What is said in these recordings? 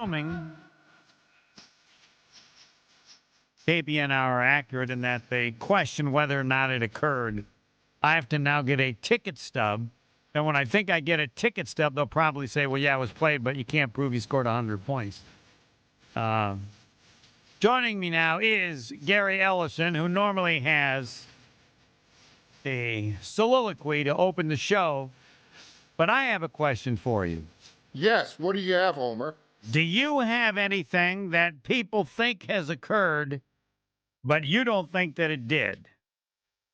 Assuming KBN are accurate in that they question whether or not it occurred, I have to now get a ticket stub. And when I think I get a ticket stub, they'll probably say, well, yeah, it was played, but you can't prove he scored 100 points. Joining me now is Gary Ellerson, who normally has a soliloquy to open the show. But I have a question for you. Yes. What do you have, Homer? Do you have anything that people think has occurred, but you don't think that it did?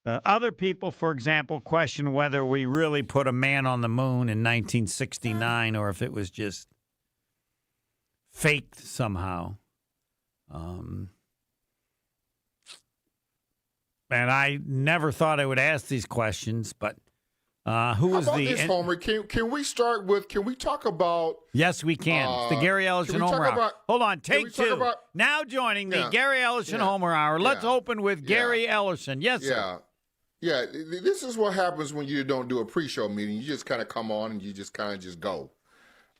Other people, for example, question whether we really put a man on the moon in 1969 or if it was just faked somehow. And I never thought I would ask these questions, but who was How about the this, Homer? Can we start with? Can we talk about? Yes, we can. It's the Gary Ellerson Homer Hour. Hold on, take two. Now joining the Gary Ellerson Homer Hour. Let's open with Gary Ellerson. Yes, sir. Yeah. This is what happens when you don't do a pre-show meeting. You just kind of come on and you just kind of just go.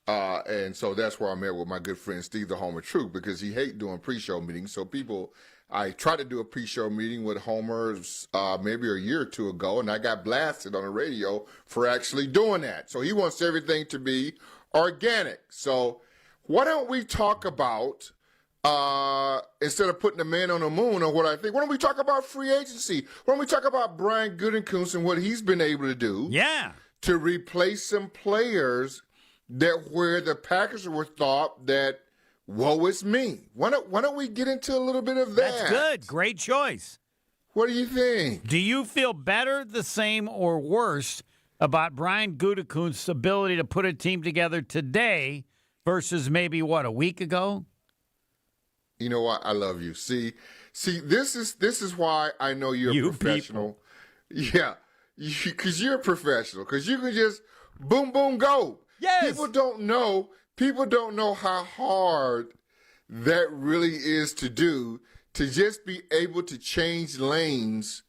And so that's where I'm at with my good friend Steve the Homer Troop, because he hates doing pre-show meetings. So I tried to do a pre-show meeting with Homer maybe a year or two ago, and I got blasted on the radio for actually doing that. So he wants everything to be organic. So why don't we talk about, instead of putting the man on the moon or what I think, why don't we talk about free agency? Why don't we talk about Brian Gutekunst and what he's been able to do to replace some players that where the Packers were thought that, woe is me. Why don't we get into a little bit of that? That's good. Great choice. What do you think? Do you feel better, the same, or worse about Brian Gutekunst's ability to put a team together today versus maybe, a week ago? You know what? I love you. See, this is why I know you're a professional. People. Yeah, because you're a professional. Because you can just boom, boom, go. Yes. People don't know how hard that really is to do, to just be able to change lanes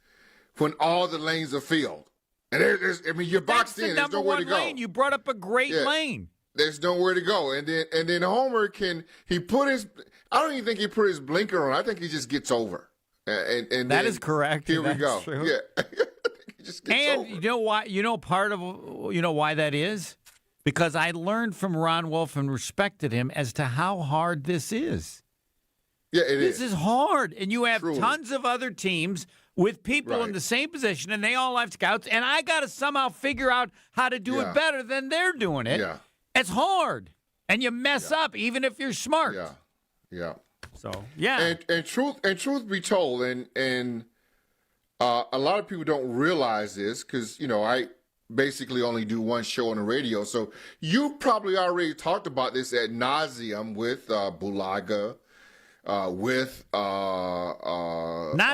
when all the lanes are filled. And you're boxed in. There's nowhere to go. Lane. You brought up a great lane. There's nowhere to go. And then Homer I don't even think he put his blinker on. I think he just gets over. And that is correct. Here we go. True. Yeah. He just gets over. You know why? Part of why that is? Because I learned from Ron Wolf and respected him as to how hard this is. Yeah, it is. This is hard. And you have Truly. tons of other teams with people in the same position, and they all have scouts, and I got to somehow figure out how to do it better than they're doing it. Yeah. It's hard. And you mess up even if you're smart. Yeah. So, yeah. And truth be told, and a lot of people don't realize this because, I basically only do one show on the radio. So you probably already talked about this ad nauseum with Bulaga, with not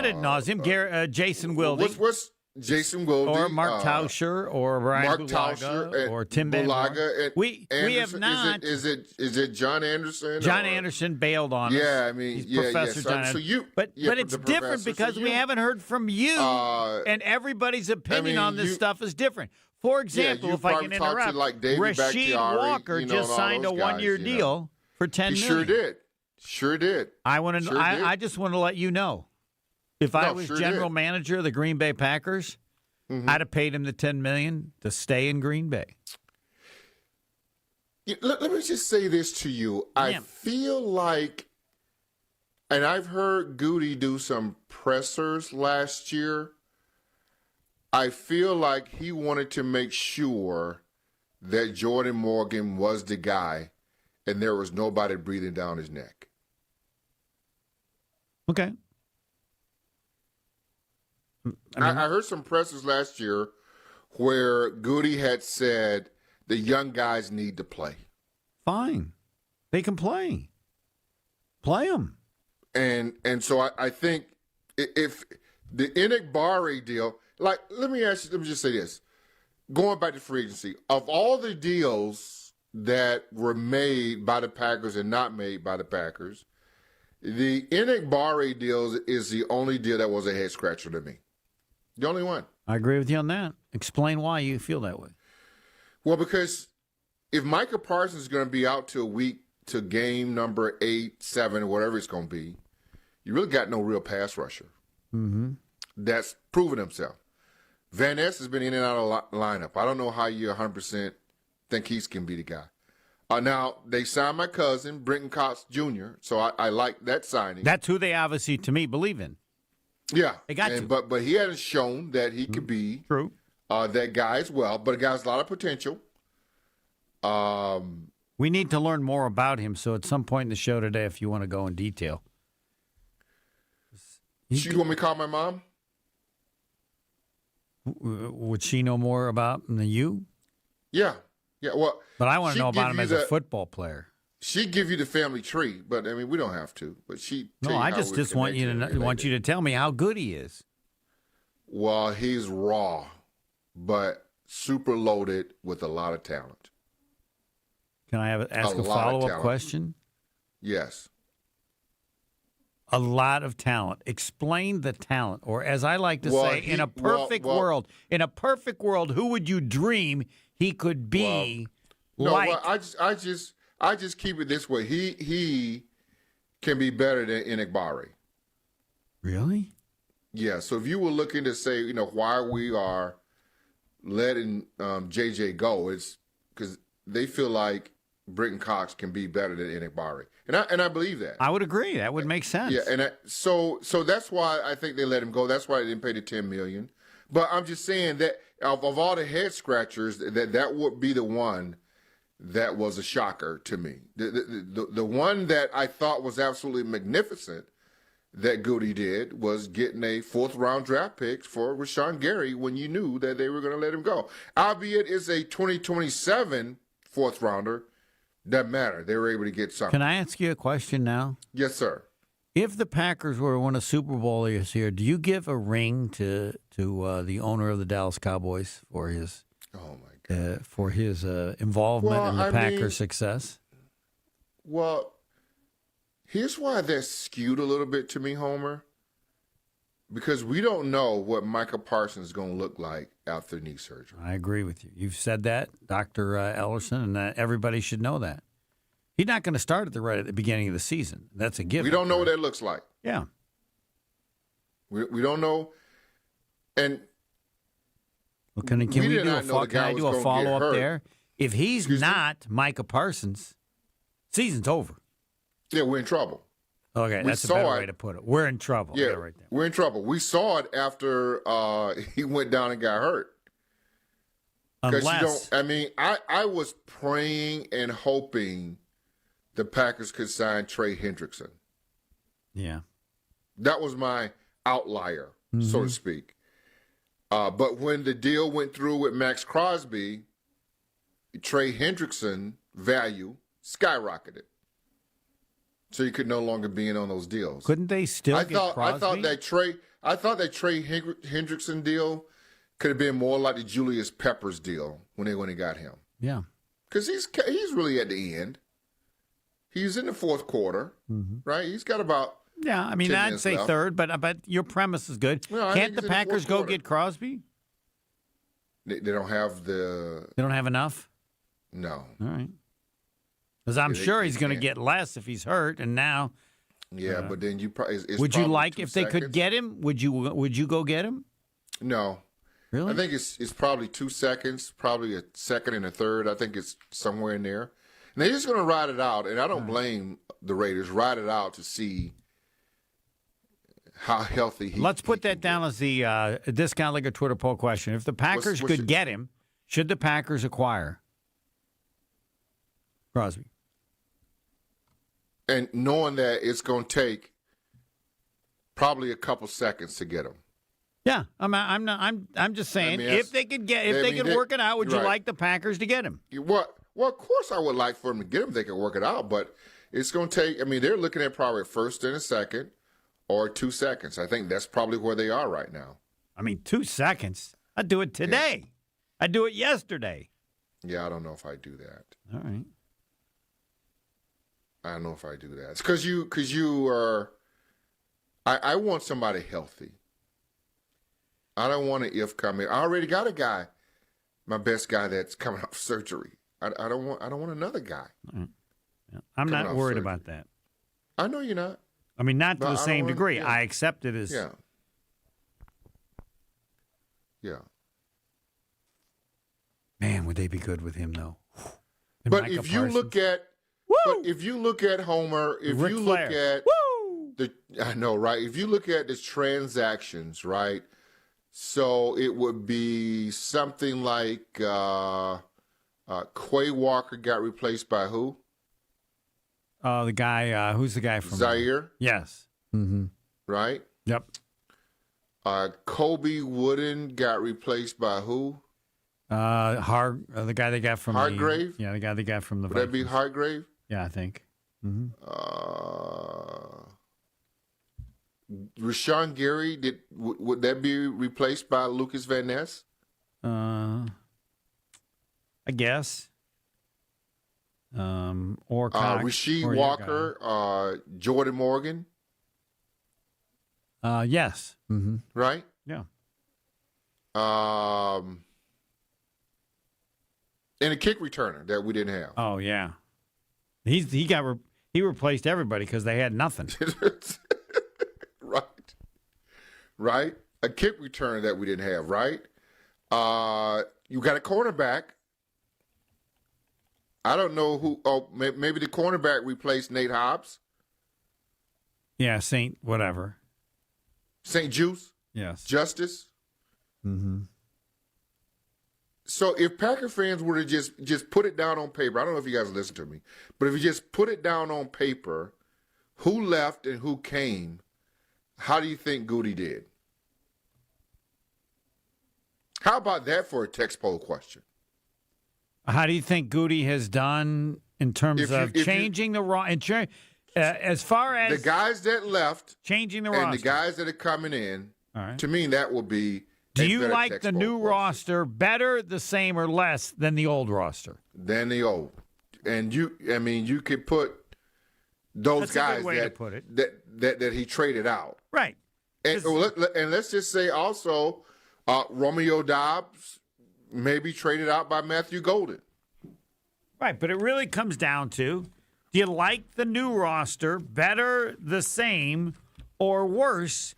ad nauseum, Jason Wilde. What's Jason Wilde? Or Mark Tauscher, or Ryan Bulaga, or Tim Bulaga. We have not. Is it John Anderson? John Anderson bailed on us. Yeah, I mean, he's Professor John Anderson. But it's different because we haven't heard from you, and everybody's opinion on this stuff is different. For example, if I can interrupt, Rasheed Walker just signed a one-year deal for $10 million. Sure did. I just want to let you know. If I was general manager of the Green Bay Packers, I'd have paid him the $10 million to stay in Green Bay. Let me just say this to you. I feel like, and I've heard Goody do some pressers last year, I feel like he wanted to make sure that Jordan Morgan was the guy and there was nobody breathing down his neck. Okay. I heard some pressers last year where Goody had said the young guys need to play. Fine. They can play. Play them. And so I think if the Enikbari deal, let me just say this. Going back to free agency, of all the deals that were made by the Packers and not made by the Packers, the Enikbari deal is the only deal that was a head scratcher to me. The only one. I agree with you on that. Explain why you feel that way. Well, because if Micah Parsons is going to be out till week to game number 8, 7, whatever it's going to be, you really got no real pass rusher. Mm-hmm. That's proven himself. Van Ness has been in and out of lineup. I don't know how you 100% think he's can be the guy. Now, they signed my cousin, Brenton Cox Jr., so I like that signing. That's who they obviously, to me, believe in. Yeah. They got you. But he hasn't shown that he could be True. That guy as well. But the guy has a lot of potential. We need to learn more about him, so at some point in the show today, if you want to go in detail. You want me to call my mom? Would she know more about him than you? Yeah. Yeah, well, but I want to know about him as a football player. She give you the family tree, but I mean we don't have to. But she. No, I just want you to tell me how good he is. Well, he's raw, but super loaded with a lot of talent. Can I ask a follow-up question? Yes. A lot of talent. Explain the talent, or as I like to say, in a perfect world, who would you dream he could be? I just keep it this way. He can be better than Enigbari. Really? Yeah. So if you were looking to say, why we are letting JJ go, it's because they feel like Brenton Cox can be better than Enigbari, and I believe that. I would agree. That would make sense. Yeah, and so that's why I think they let him go. That's why they didn't pay the $10 million. But I'm just saying that of all the head scratchers, that would be the one that was a shocker to me. The one that I thought was absolutely magnificent that Goody did was getting a 4th-round draft pick for Rashawn Gary when you knew that they were going to let him go. Albeit it's a 2027 4th-rounder. Doesn't matter. They were able to get something. Can I ask you a question now? Yes, sir. If the Packers were to win a Super Bowl this year, do you give a ring to the owner of the Dallas Cowboys for his involvement in the Packers' success? Well, here's why that's skewed a little bit to me, Homer. Because we don't know what Micah Parsons is going to look like after knee surgery. I agree with you. You've said that, Dr. Ellerson, and everybody should know that. He's not going to start at the beginning of the season. That's a given. We don't know what that looks like. Yeah. We don't know. And can we do a follow-up there? If he's not Micah Parsons, season's over. Yeah, we're in trouble. Okay, that's a better way to put it. We're in trouble. Yeah, right there. We're in trouble. We saw it after he went down and got hurt. Unless, I was praying and hoping the Packers could sign Trey Hendrickson. Yeah. That was my outlier, so to speak. But when the deal went through with Max Crosby, Trey Hendrickson value skyrocketed. So you could no longer be in on those deals. Couldn't they still get Crosby? I thought that Trey Hendrickson deal could have been more like the Julius Peppers deal when they got him. Yeah. Because he's really at the end. He's in the 4th quarter, right? He's got about I'd say left. 3rd, but your premise is good. No, Can't the Packers go get Crosby? They don't have They don't have enough? No. All right. Because I'm sure he's going to get less if he's hurt, and now. Yeah, but then you probably. Would you like if they could get him? Would you go get him? No. Really? I think it's probably 2 seconds, probably a second and a third. I think it's somewhere in there. And they're just going to ride it out, and I don't blame the Raiders. Ride it out to see how healthy he. Let's put that down as the Discount Liquor Twitter poll question. If the Packers could get him, should the Packers acquire Crosby? And knowing that it's going to take probably a couple seconds to get him. Yeah, I'm just saying if they could work it out, would you like the Packers to get him? Well, of course I would like for them to get him if they could work it out, but it's going to take. They're looking at probably a first and a second, or 2 seconds. I think that's probably where they are right now. 2 seconds. I'd do it today. Yeah. I'd do it yesterday. Yeah, I don't know if I do that. All right. I don't know if I do that. It's because you are. I want somebody healthy. I don't want an if coming. I already got a guy, my best guy that's coming off surgery. I don't want another guy. Right. I'm coming not off worried surgery. about that. I know you're not. I mean, not to But the I don't same wanna- degree. yeah. I accept it as. Yeah. Yeah. Man, would they be good with him though? And But Micah if you Parsons? look at, Woo! but if you look at Homer, if Ric you Flair. look at Woo! I know, right? If you look at the transactions, right? So it would be something like Quay Walker got replaced by who? The guy. Who's the guy from Zaire, Yes. Mm-hmm. right? Yep. Kobe Wooden got replaced by who? The guy they got from Hargrave? The guy they got from the. Would that be Vikings. Hargrave? Yeah, I think. Mm-hmm. Rashawn Gary, would that be replaced by Lucas Van Ness? I guess. Or Cox, Rasheed or your Walker, Jordan Morgan, guy. Yes. Mm-hmm. right? Yeah. And a kick returner that we didn't have. Oh yeah. He replaced everybody because they had nothing. Right. Right? A kick returner that we didn't have, right? You got a cornerback. I don't know who. Oh, maybe the cornerback replaced Nate Hobbs. Yeah, Saint whatever. St. Juice, Yes. Justice. Mm-hmm. So if Packer fans were to just put it down on paper, I don't know if you guys listen to me, but if you just put it down on paper, who left and who came, how do you think Goody did? How about that for a text poll question? How do you think Goody has done in terms of changing the roster? As far as The guys that left changing the and roster, the guys that are coming in, all right. to me, that will be. Do a you better like text the poll new question roster better, the same, or less than the old roster? than the old? And you could put those That's a good guys way to put it. that he traded out. Right. And, and let's just say also, Romeo Dobbs may be traded out by Matthew Golden. Right, but it really comes down to, do you like the new roster better, the same, or worse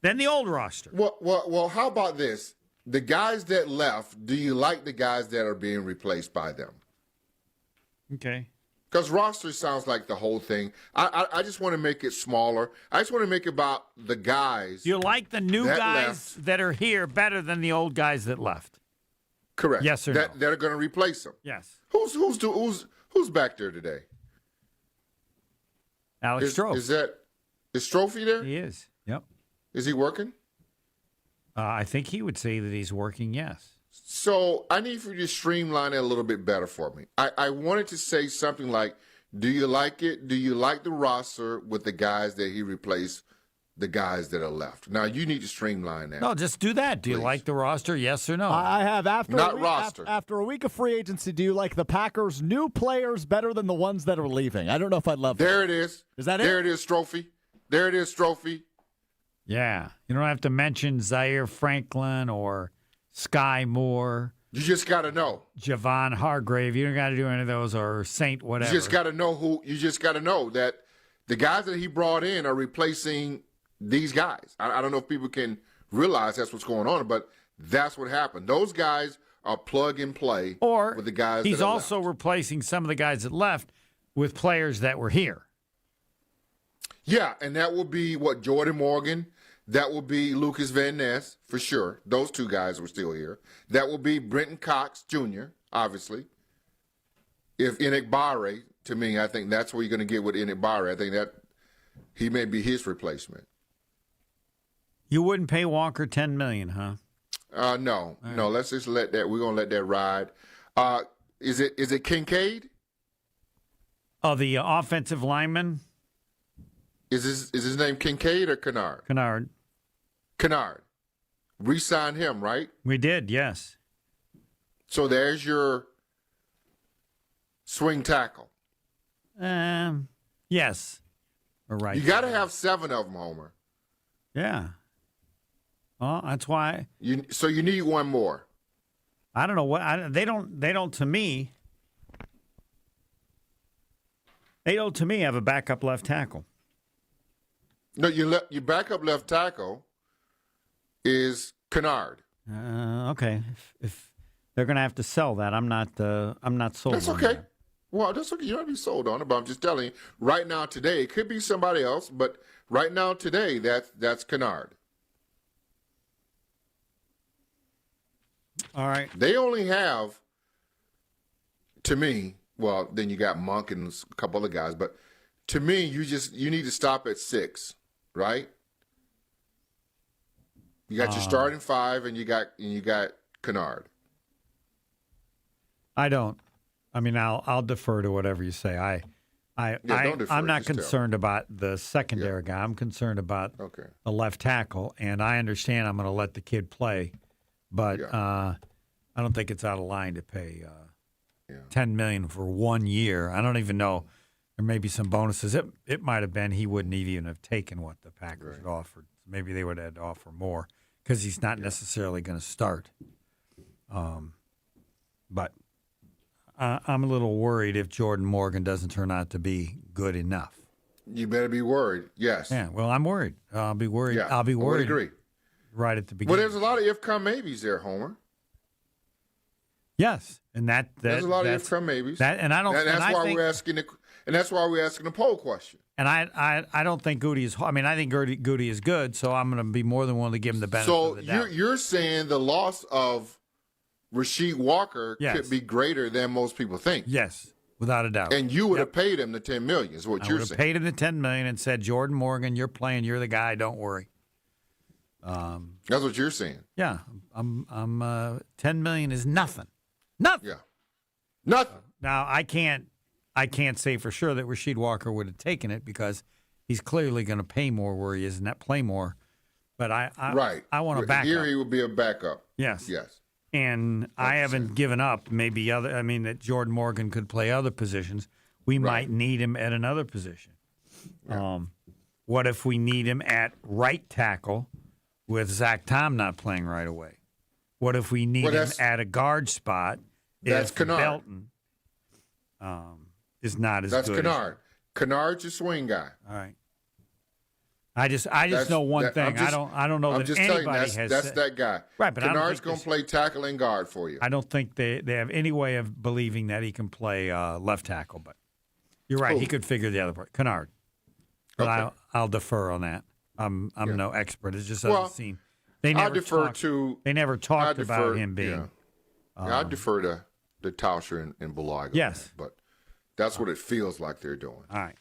than the old roster? Well, how about this? The guys that left, do you like the guys that are being replaced by them? Okay. Because roster sounds like the whole thing. I just want to make it smaller. I just want to make it about the guys. Do you like the new that guys left. that are here better than the old guys that left? Correct. Yes or that, no? That are going to replace them. Yes. Who's back there today? Alex Stroh. Is Strophy there? He is. Yep. Is he working? I think he would say that he's working, yes. So I need for you to streamline it a little bit better for me. I wanted to say something like, do you like it? Do you like the roster with the guys that he replaced, the guys that are left? Now, you need to streamline that. No, just do that. Do you Please. like the roster, yes or no? I have after Not a week, roster. after a week of free agency. Do you like the Packers' new players better than the ones that are leaving? I don't know if I'd love that. There it is. Is that it? There it is, Strophy. There it is, Strophy. Yeah. You don't have to mention Zaire Franklin or Sky Moore, You just got to know. Javon Hargrave. You don't got to do any of those, or Saint whatever. You just got to know who. You just got to know that the guys that he brought in are replacing these guys. I don't know if people can realize that's what's going on, but that's what happened. Those guys are plug and play Or with the guys. he's that are also left. replacing some of the guys that left with players that were here. Yeah, and that will be what Jordan Morgan. That will be Lucas Van Ness for sure. Those two guys were still here. That will be Brenton Cox Jr. Obviously. If Inekbare, to me, I think that's what you're going to get with Inekbare. I think that he may be his replacement. You wouldn't pay Walker $10 million, huh? No. Let's just let that. We're going to let that ride. Is it Kincaid? Oh, the offensive lineman, Is his name Kincaid or Kennard? Kennard. Kennard. Re-sign him, right? We did, yes. So there's your swing tackle. Yes. Or right. You got to have 7 of them, Homer. Yeah. Well, that's why So you need one more. I don't know what they don't to me. They don't, to me, have a backup left tackle. No, your backup left tackle is Kennard. Okay. If they're going to have to sell that, I'm not sold. That's on okay. that. Well, that's okay. You don't have to be sold on it, but I'm just telling you, right now, today, it could be somebody else, but right now, today, that's Kennard. All right. They only have, to me, well, then you got Monk and a couple other guys, but to me, you need to stop at 6, right? You got your starting 5, and you got Kennard. I don't. I mean, I'll defer to whatever you say. Don't defer, I'm not just tell. concerned about the secondary guy. I'm concerned about the left tackle, and I understand I'm going to let the kid play, but I don't think it's out of line to pay $10 million for 1 year. I don't even know. There may be some bonuses. It might have been he wouldn't even have taken what the Packers had offered. Maybe they would have had to offer more because he's not necessarily going to start. But I'm a little worried if Jordan Morgan doesn't turn out to be good enough. You better be worried. Yes. Yeah. Well, I'm worried. I'll be worried. Yeah, I'll be worried. I would agree. Right at the Well, beginning. there's a lot of if-come maybes there, Homer. Yes, and There's a lot of if-come maybes. And I don't. That's why we're asking the poll question. And I don't think Goody is. I mean, I think Goody is good, so I'm going to be more than willing to give him the benefit of the doubt. So you're saying the loss of Rasheed Walker could be greater than most people think. Yes, without a doubt. And you would have paid him the $10 million, is what you're saying. I would have paid him the $10 million and said, Jordan Morgan, you're playing. You're the guy. Don't worry. That's what you're saying. Yeah, I'm. $10 million is nothing. Nothing. Yeah. Nothing. Now I can't say for sure that Rasheed Walker would have taken it because he's clearly going to pay more where he is and not play more. But I want to back Here up. he would be a backup. Yes. Yes. And I haven't given up that Jordan Morgan could play other positions. We might need him at another position. Yeah. What if we need him at right tackle with Zach Tom not playing right away? What if we need him at a guard spot That's if Kennard. Belton is not as That's good? Kennard. Kennard's your swing guy. All right. I just know one thing. I don't know I'm that just anybody telling you, has that's that guy. Right, but Kennard's going to play tackle and guard for you. I don't think they have any way of believing that he can play left tackle. But you're right. He could figure the other part. Kennard. But I'll defer on that. I'm no expert. It just doesn't seem. They never talked about him being. I defer to Tauscher and Bulaga. Yes. But that's what it feels like they're doing. All right.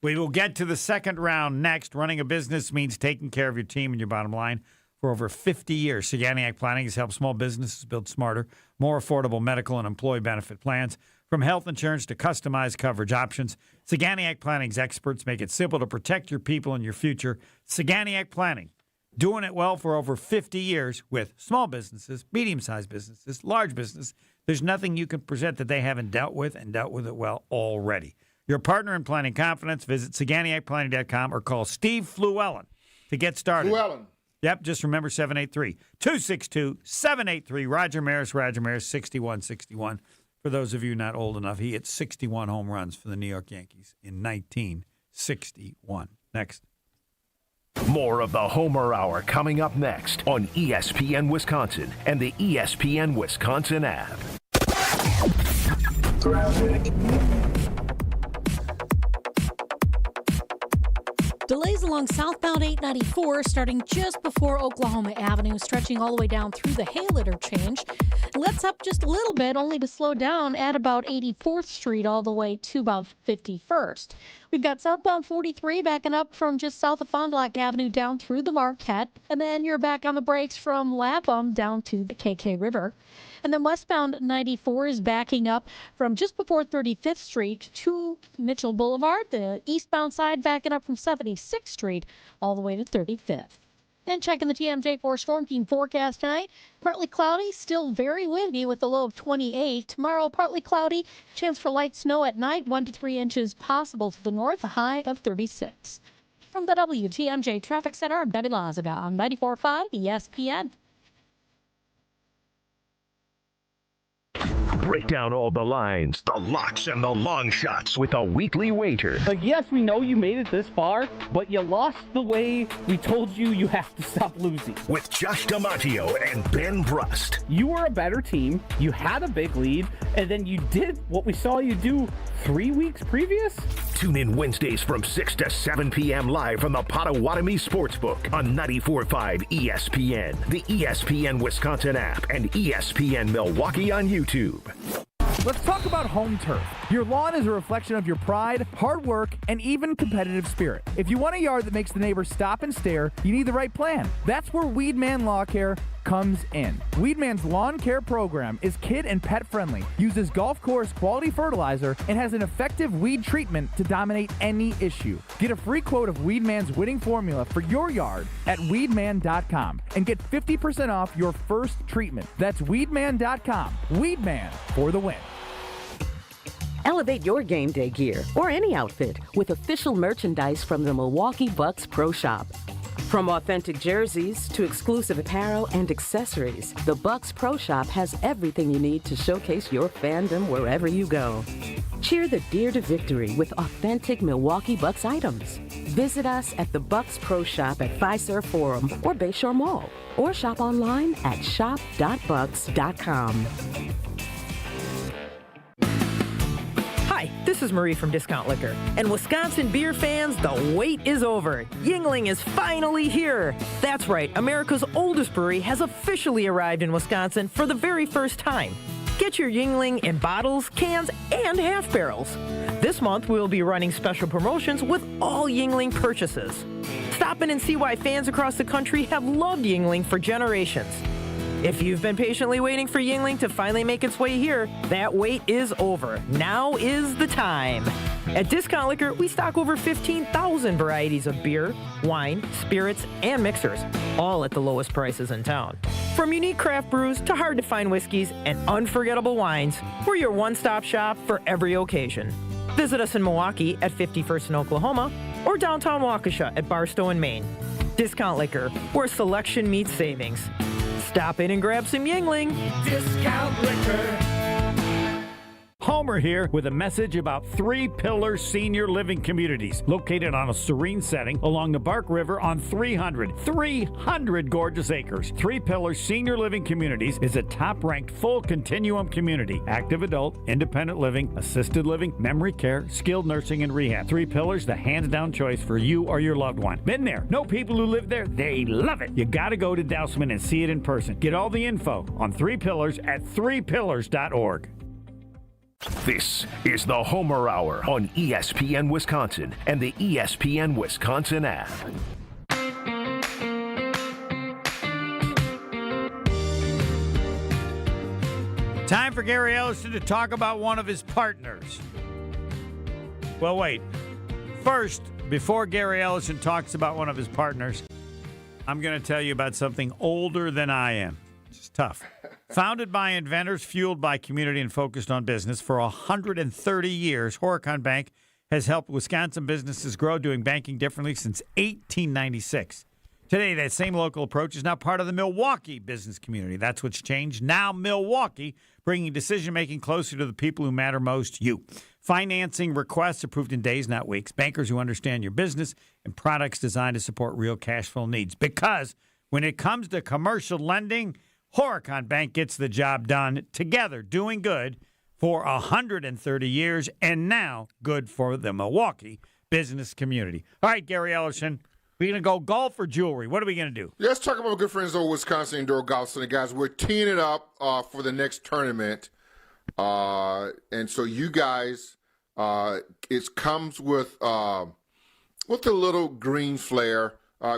We will get to the second round next. Running a business means taking care of your team and your bottom line. For over 50 years, Saganiac Planning has helped small businesses build smarter, more affordable medical and employee benefit plans. From health insurance to customized coverage options, Saganiac Planning's experts make it simple to protect your people and your future. Saganiac Planning, doing it well for over 50 years with small businesses, medium-sized businesses, large business. There's nothing you can present that they haven't dealt with and dealt with it well already. Your partner in planning confidence, visit SaganiacPlanning.com or call Steve Fluellen to get started. Fluellen. Yep, just remember 783-262-783. Roger Maris, 6161. For those of you not old enough, he hit 61 home runs for the New York Yankees in 1961. Next. More of the Homer Hour coming up next on ESPN Wisconsin and the ESPN Wisconsin app. Delays along southbound 894 starting just before Oklahoma Avenue, stretching all the way down through the Hale interchange. Let's up just a little bit, only to slow down at about 84th Street all the way to about 51st. We've got southbound 43 backing up from just south of Fond du Lac Avenue down through the Marquette. And then you're back on the brakes from Lapham down to the KK River. And then westbound 94 is backing up from just before 35th Street to Mitchell Boulevard. The eastbound side backing up from 76th Street all the way to 35th. Then checking the TMJ4 Storm Team forecast tonight. Partly cloudy, still very windy with a low of 28. Tomorrow, partly cloudy, chance for light snow at night, 1 to 3 inches possible to the north, a high of 36. From the WTMJ Traffic Center, I'm Debbie Lazaga on 94.5 ESPN. break down all the lines, the locks, and the long shots with a weekly wager. Yes, we know you made it this far, but you lost the way we told you have to stop losing. With Josh DiMaggio and Ben Brust. You were a better team, you had a big lead, and then you did what we saw you do 3 weeks previous? Tune in Wednesdays from 6 to 7 p.m. live from the Potawatomi Sportsbook on 94.5 ESPN, the ESPN Wisconsin app, and ESPN Milwaukee on YouTube. Let's talk about home turf. Your lawn is a reflection of your pride, hard work, and even competitive spirit. If you want a yard that makes the neighbors stop and stare, you need the right plan. That's where Weedman Lawn Care comes in. Weedman's lawn care program is kid and pet friendly, uses golf course quality fertilizer, and has an effective weed treatment to dominate any issue. Get a free quote of Weedman's winning formula for your yard at weedman.com and get 50% off your first treatment. That's weedman.com. Weedman for the win. Elevate your game day gear or any outfit with official merchandise from the Milwaukee Bucks Pro Shop. From authentic jerseys to exclusive apparel and accessories, the Bucks Pro Shop has everything you need to showcase your fandom wherever you go. Cheer the deer to victory with authentic Milwaukee Bucks items. Visit us at the Bucks Pro Shop at Fiserv Forum or Bayshore Mall, or shop online at shop.bucks.com. Hi, this is Marie from Discount Liquor. And Wisconsin beer fans, the wait is over. Yuengling is finally here. That's right, America's oldest brewery has officially arrived in Wisconsin for the very first time. Get your Yuengling in bottles, cans, and half barrels. This month, we'll be running special promotions with all Yuengling purchases. Stop in and see why fans across the country have loved Yuengling for generations. If you've been patiently waiting for Yuengling to finally make its way here, that wait is over. Now is the time. At Discount Liquor, we stock over 15,000 varieties of beer, wine, spirits, and mixers, all at the lowest prices in town. From unique craft brews to hard-to-find whiskeys and unforgettable wines, we're your one-stop shop for every occasion. Visit us in Milwaukee at 51st in Oklahoma or downtown Waukesha at Barstow in Maine. Discount Liquor, where selection meets savings. Stop in and grab some Yuengling. Discount Liquor. Homer here with a message about Three Pillars Senior Living Communities, located on a serene setting along the Bark River on 300 gorgeous acres. Three Pillars Senior Living Communities is a top-ranked full continuum community. Active adult, independent living, assisted living, memory care, skilled nursing, and rehab. Three Pillars, the hands-down choice for you or your loved one. Been there. Know people who live there. They love it. You gotta go to Dousman and see it in person. Get all the info on Three Pillars at threepillars.org. This is the Homer Hour on ESPN Wisconsin and the ESPN Wisconsin app. Time for Gary Ellerson to talk about one of his partners. Well, wait. First, before Gary Ellerson talks about one of his partners, I'm going to tell you about something older than I am. It's tough. Founded by inventors, fueled by community, and focused on business for 130 years, Horicon Bank has helped Wisconsin businesses grow, doing banking differently since 1896. Today, that same local approach is now part of the Milwaukee business community. That's what's changed. Now Milwaukee, bringing decision-making closer to the people who matter most, you. Financing requests approved in days, not weeks. Bankers who understand your business, and products designed to support real cash flow needs. Because when it comes to commercial lending, Horicon Bank gets the job done together, doing good for 130 years, and now good for the Milwaukee business community. All right, Gary Ellerson, we're going to go golf or jewelry. What are we going to do? Let's talk about my good friends over Wisconsin Indoor Golf Center, guys. We're teeing it up for the next tournament. And so you guys, it comes with a little green flair.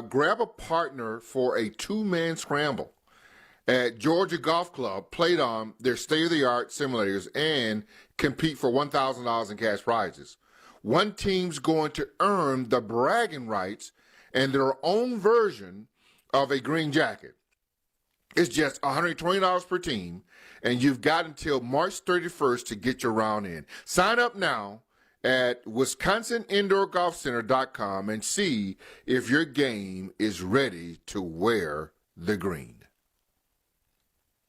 Grab a partner for a two-man scramble at Georgia Golf Club. Played on their state-of-the-art simulators and compete for $1,000 in cash prizes. One team's going to earn the bragging rights and their own version of a green jacket. It's just $120 per team, and you've got until March 31st to get your round in. Sign up now at WisconsinIndoorGolfCenter.com and see if your game is ready to wear the green.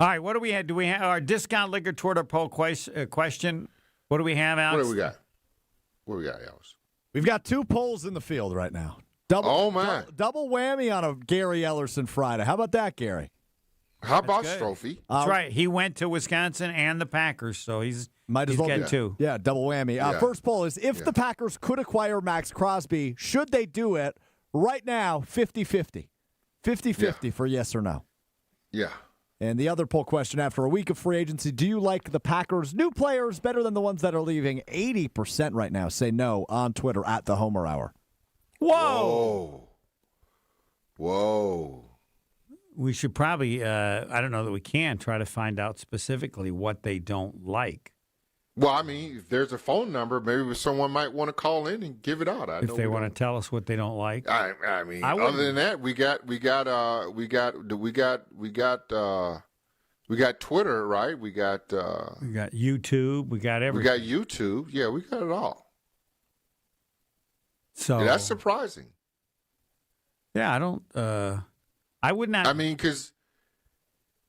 All right, what do we have? Do we have our discount liquor Twitter poll question? What do we have, Alex? What do we got? What do we got, Alex? We've got 2 polls in the field right now. Oh, man. Double whammy on a Gary Ellerson Friday. How about that, Gary? How about good. Strophy? That's right. He went to Wisconsin and the Packers, so he's got 2. Yeah, double whammy. First poll is, if the Packers could acquire Max Crosby, should they do it? Right now, 50-50. 50-50 for yes or no. Yeah. And the other poll question, after a week of free agency, do you like the Packers' new players better than the ones that are leaving? 80% right now say no on Twitter at the Homer Hour. Whoa. Whoa. We should probably, I don't know that we can, try to find out specifically what they don't like. Well, I mean, if there's a phone number, maybe someone might want to call in and give it out. If they want to tell us what they don't like. I mean, other than that, we got Twitter, right? We got YouTube. We got everything. We got YouTube. Yeah, we got it all. So that's surprising. Yeah, I don't. I would not. I mean, because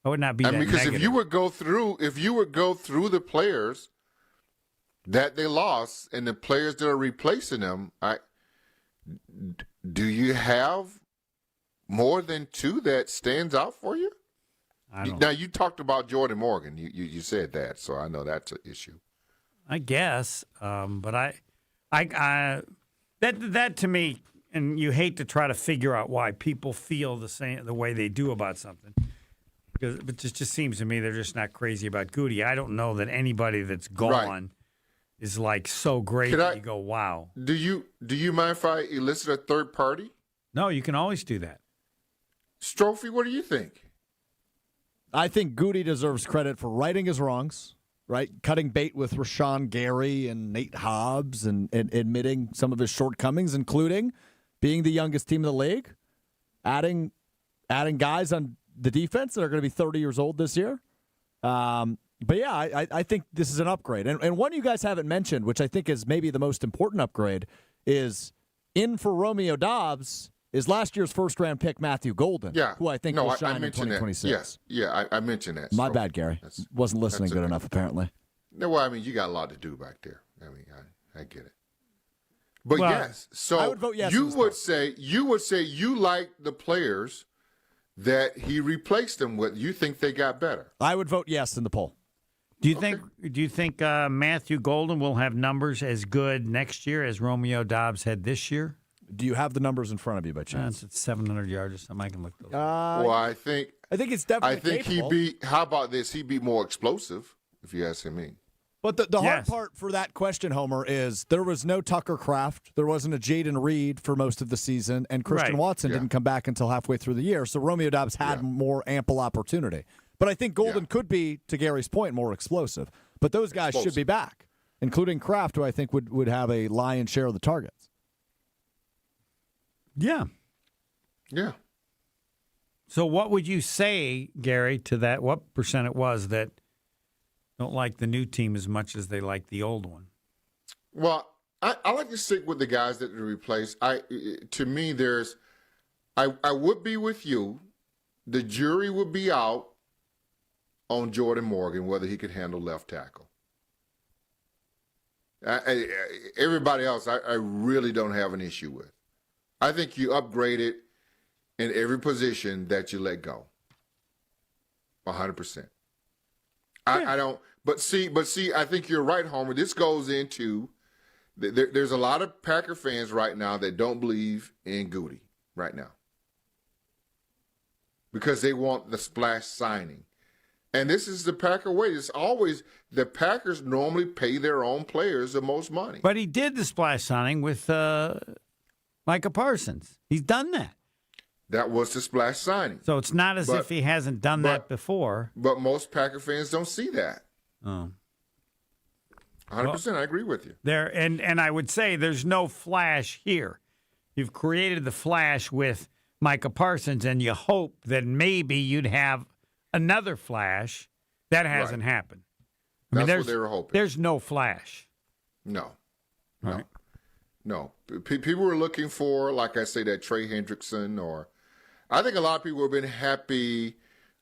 I would not be. I mean, because negative. if you would go through the players that they lost and the players that are replacing them, do you have more than 2 that stands out for you? Now, you talked about Jordan Morgan. You said that, so I know that's an issue. I guess, but that to me, and you hate to try to figure out why people feel the way they do about something. Because it just seems to me they're just not crazy about Goody. I don't know that anybody that's gone is like so great that you go, wow. Do you mind if I elicit a third party? No, you can always do that. Strophy, what do you think? I think Goody deserves credit for righting his wrongs, right? Cutting bait with Rashawn Gary and Nate Hobbs and admitting some of his shortcomings, including being the youngest team in the league, adding guys on the defense that are going to be 30 years old this year. But yeah, I think this is an upgrade. And one you guys haven't mentioned, which I think is maybe the most important upgrade, is in for Romeo Dobbs is last year's first-round pick Matthew Golden, who I think will shine in 2026. Yes, I mentioned that. My bad, Gary. Wasn't listening good enough, apparently. No, well, I mean, you got a lot to do back there. I mean, I get it. But yes, so I would vote yes. You would say you like the players that he replaced them with. You think they got better? I would vote yes in the poll. Do you think Matthew Golden will have numbers as good next year as Romeo Dobbs had this year? Do you have the numbers in front of you by chance? It's 700 yards or something. I can look those. Well, I think it's definitely. I think capable. he'd be. How about this? He'd be more explosive, if you ask me. But the hard part for that question, Homer, is there was no Tucker Kraft. There wasn't a Jaden Reed for most of the season, and Christian Watson didn't come back until halfway through the year. So Romeo Dobbs had more ample opportunity. But I think Golden could be, to Gary's point, more explosive. But those guys should be back, including Kraft, who I think would have a lion's share of the targets. Yeah. Yeah. So what would you say, Gary, to that? What percent it was that don't like the new team as much as they like the old one? Well, I like to stick with the guys that they replace. To me, I would be with you. The jury would be out on Jordan Morgan, whether he could handle left tackle. Everybody else, I really don't have an issue with. I think you upgrade it in every position that you let go. 100%. I don't. But see, I think you're right, Homer. This goes into there's a lot of Packer fans right now that don't believe in Goody right now because they want the splash signing. And this is the Packer way. It's always the Packers normally pay their own players the most money. But he did the splash signing with Micah Parsons. He's done that. That was the splash signing. So it's not as if he hasn't done that before. But most Packer fans don't see that. Oh. 100%, I agree with you. And I would say there's no flash here. You've created the flash with Micah Parsons, and you hope that maybe you'd have another flash. That hasn't happened. That's what they were hoping. There's no flash. No. Right. No. People were looking for, like I say, that Trey Hendrickson, or I think a lot of people have been happy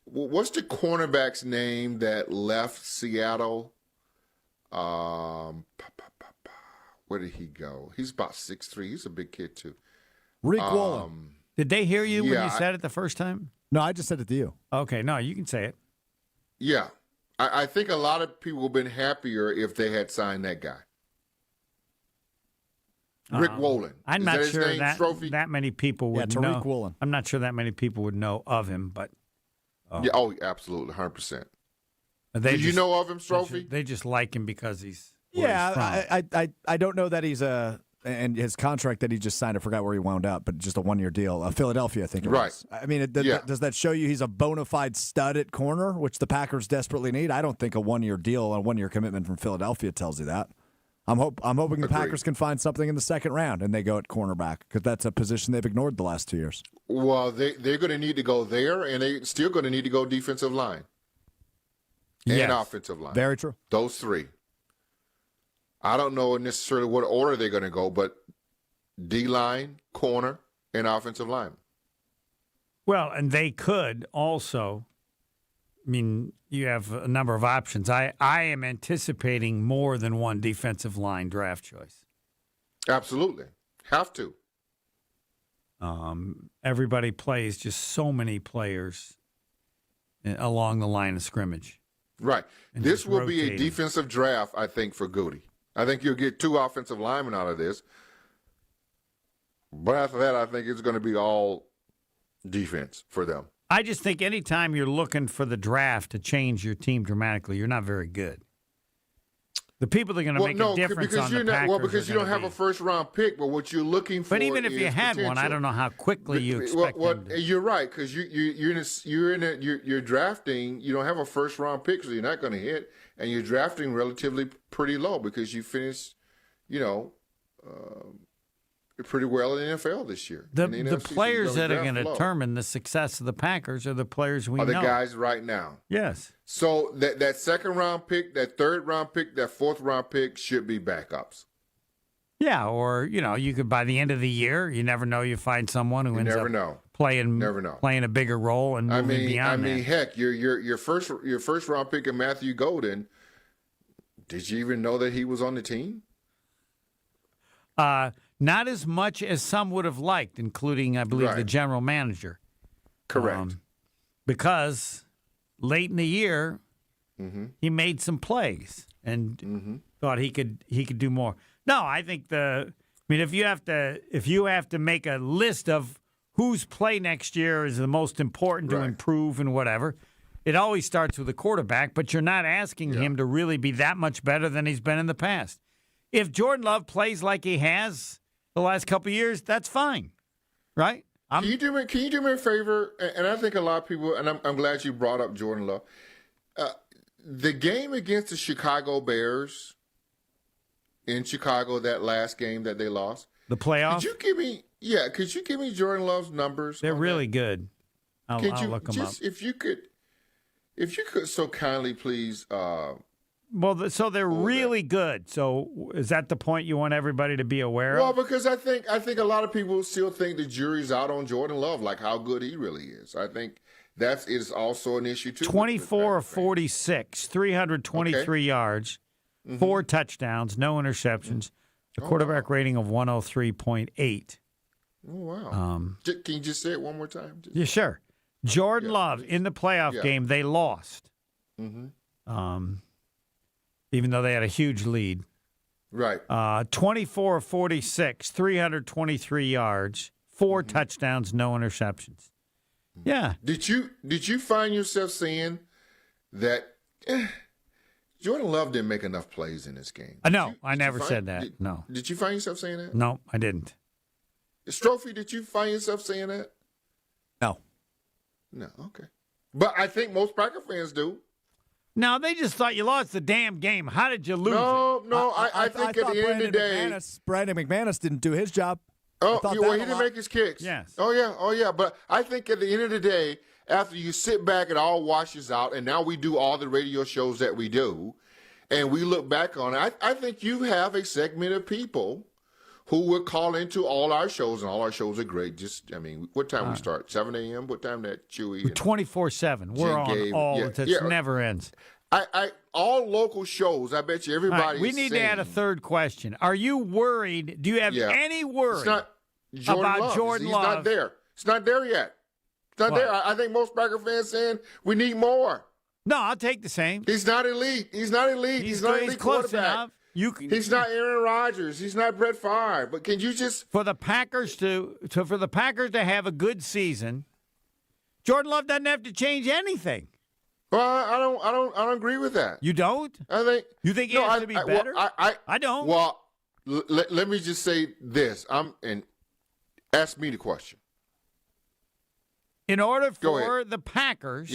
what's the cornerback's name that left Seattle? Where did he go? He's about 6'3". He's a big kid too. Rick Wallen. Did they hear you when yeah, you said it the first time? No, I just said it to you. Okay, no, you can say it. Yeah. I think a lot of people would have been happier if they had signed that guy. Rick Wallen. I'm Is not that his sure name, Strophy? that many people would know. Tariq Woolen. I'm not sure that many people would know of him, but Yeah, absolutely, 100%. they Do you just- know of him, Strophy? They just like him because he's where he's from. I don't know that he's and his contract that he just signed, I forgot where he wound up, but just a 1-year deal. Philadelphia, I think it was. I mean, does that show you he's a bona fide stud at corner, which the Packers desperately need? I don't think a 1-year deal, a 1-year commitment from Philadelphia tells you that. I'm hoping the Packers can find something in the second round and they go at cornerback because that's a position they've ignored the last 2 years. Well, they're going to need to go there, and they're still going to need to go defensive line and offensive line. Very true. Those three. I don't know necessarily what order they're going to go, but D-line, corner, and offensive line. Well, and they could also. I mean, you have a number of options. I am anticipating more than one defensive line draft choice. Absolutely. Have to. Everybody plays just so many players along the line of scrimmage. Right. And This just will be a rotating. defensive draft, I think, for Goody. I think you'll get 2 offensive linemen out of this. But after that, I think it's going to be all defense for them. I just think anytime you're looking for the draft to change your team dramatically, you're not very good. The people that are going to make a difference on the Packers because you don't have a first-round pick, but what you're looking for. But even if you had one, I don't know how quickly you expect them to. You're right, because you're drafting. You don't have a first-round pick, so you're not going to hit, and you're drafting relatively pretty low because you finished, pretty well in the NFL this year. The In NFC, so players you're that are gonna going to draft low. determine the success of the Packers are the players we know. Are the guys right now. Yes. So that second-round pick, that third-round pick, that fourth-round pick should be backups. Yeah, or, you could, by the end of the year, you never know, you find someone who ends up playing a bigger role and moving beyond that. Heck, your first round pick of Matthew Golden, did you even know that he was on the team? Not as much as some would have liked, including, I believe, the general manager. Correct. Because late in the year, he made some plays and thought he could do more. No, I think if you have to make a list of whose play next year is the most important to improve and whatever, it always starts with the quarterback, but you're not asking him to really be that much better than he's been in the past. If Jordan Love plays like he has the last couple of years, that's fine, right? Can you do me a favor? And I think a lot of people, and I'm glad you brought up Jordan Love. The game against the Chicago Bears in Chicago, that last game that they lost, the playoff. Could you give me Jordan Love's numbers? They're really good. I'll look them up. If you could so kindly please. So they're really good. So is that the point you want everybody to be aware of? Well, because I think a lot of people still think the jury's out on Jordan Love, like how good he really is. I think that is also an issue too. 24 of 46, 323 yards, 4 touchdowns, no interceptions, a quarterback rating of 103.8. Oh wow! Can you just say it one more time? Yeah, sure. Jordan Love in the playoff game, they lost. Even though they had a huge lead. Right. 24 of 46, 323 yards, 4 touchdowns, no interceptions. Yeah. Did you find yourself saying that Jordan Love didn't make enough plays in this game? No, I never said that. No. Did you find yourself saying that? No, I didn't. Strophy, did you find yourself saying that? No. No, okay. But I think most Packer fans do. No, they just thought you lost the damn game. How did you lose it? No. I think at the end of the day, Brandon McManus didn't do his job. He didn't make his kicks. Yes. Oh yeah. But I think at the end of the day, after you sit back, it all washes out, and now we do all the radio shows that we do, and we look back on it. I think you have a segment of people who would call into all our shows, and all our shows are great. What time we start? 7 a.m.? What time that Chewy? 24/7. We're on all. It never ends. All local shows. I bet you everybody. Right, we need to add a third question. Are you worried? Do you have any worry about Jordan Love? He's not there. It's not there yet. It's not there. I think most Packer fans saying we need more. No, I'll take the same. He's not elite. He's not elite. He's not elite close quarterback. enough. He's not Aaron Rodgers. He's not Brett Favre. But can you just for the Packers to have a good season? Jordan Love doesn't have to change anything. Well, I don't agree with that. You don't? You think he has to be better? I don't. Well, let me just say this. And ask me the question. In order for the Packers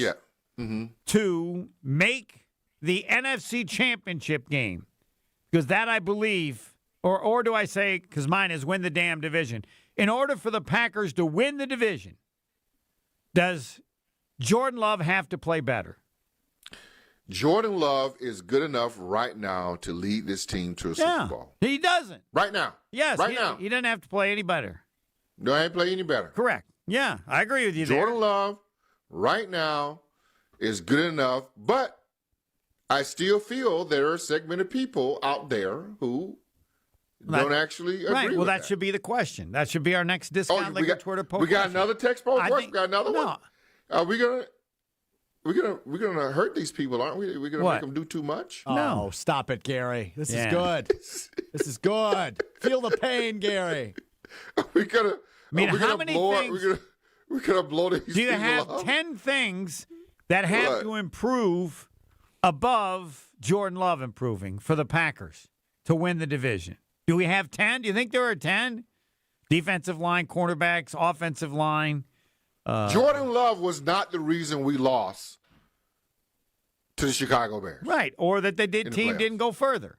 to make the NFC Championship game, because that I believe, or do I say, because mine is win the damn division. In order for the Packers to win the division, does Jordan Love have to play better? Jordan Love is good enough right now to lead this team to a Super Bowl. He doesn't. Right now. Yes. Right now. He doesn't have to play any better. No, I ain't play any better. Correct. Yeah, I agree with you there. Jordan Love right now is good enough, but I still feel there are a segment of people out there who don't actually agree right. Well, with that should be the question. That should be our next discount liquor Twitter post. We got another text post. We got another one. We're gonna hurt these people, aren't we? We're gonna make them do too much. No, stop it, Gary. This is good. This is good. Feel the pain, Gary. We're gonna. How many things? We're gonna blow these. Do you have 10 things that have to improve above Jordan Love improving for the Packers to win the division? Do we have 10? Do you think there are 10? Defensive line, cornerbacks, offensive line. Jordan Love was not the reason we lost to the Chicago Bears. Right, or that the team didn't go further.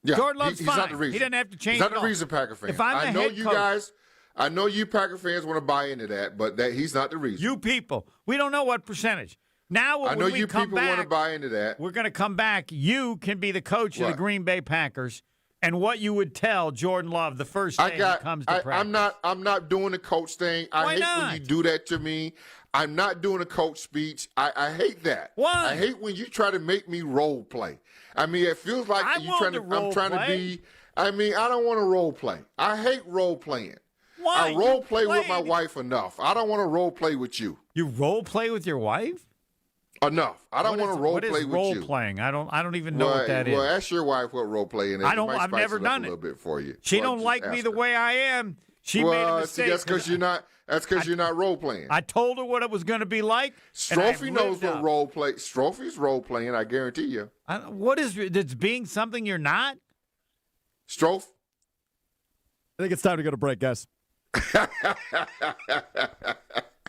Yeah, Jordan Love's he's fine. Not the reason. He doesn't have to change. He's not the reason, Packer fans. If I'm the I know head you coach, guys. I know you Packer fans want to buy into that, but he's not the reason. You people, we don't know what percentage. Now, I know you people want to buy into that. We're going to come back. You can be the coach of the Green Bay Packers, and what you would tell Jordan Love the first day he comes to practice. I'm not doing the coach thing. I hate when you do that to me. I'm not doing a coach speech. I hate that. Why? I hate when you try to make me role play. I mean, it feels like I'm trying to be. I mean, I don't want to role play. I hate role playing. Why? I role play with my wife enough. I don't want to role play with you. You role play with your wife? Enough. I don't want to role play with you. What is role playing? I don't even know what that is. Well, ask your wife what role playing is. I've never done it. A little bit for you. She don't like me the way I am. She made a mistake. See, that's because you're not. That's because you're not role playing. I told her what it was going to be like. Strophy knows what role play. Strophy's role playing. I guarantee you. What is it's being something you're not? Stroph. I think it's time to go to break, guys.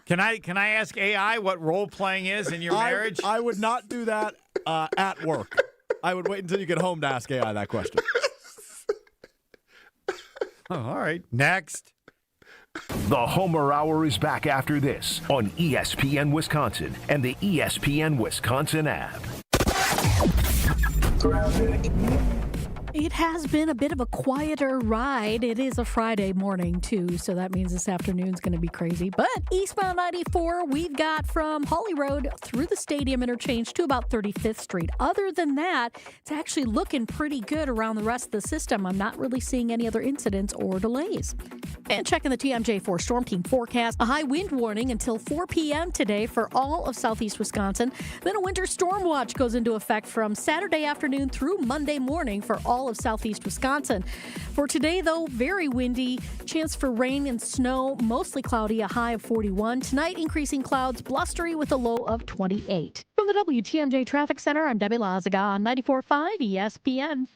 Can I ask AI what role playing is in your marriage? I would not do that at work. I would wait until you get home to ask AI that question. All right. Next. The Homer Hour is back after this on ESPN Wisconsin and the ESPN Wisconsin app. It has been a bit of a quieter ride. It is a Friday morning, too, so that means this afternoon's going to be crazy. But eastbound 94, we've got from Holly Road through the stadium interchange to about 35th Street. Other than that, it's actually looking pretty good around the rest of the system. I'm not really seeing any other incidents or delays. And checking the TMJ4 Storm Team forecast, a high wind warning until 4 p.m. today for all of southeast Wisconsin. Then a winter storm watch goes into effect from Saturday afternoon through Monday morning for all of southeast Wisconsin. For today, though, very windy, chance for rain and snow, mostly cloudy, a high of 41. Tonight, increasing clouds, blustery with a low of 28. From the WTMJ Traffic Center, I'm Debbie Lazaga on 94.5 ESPN.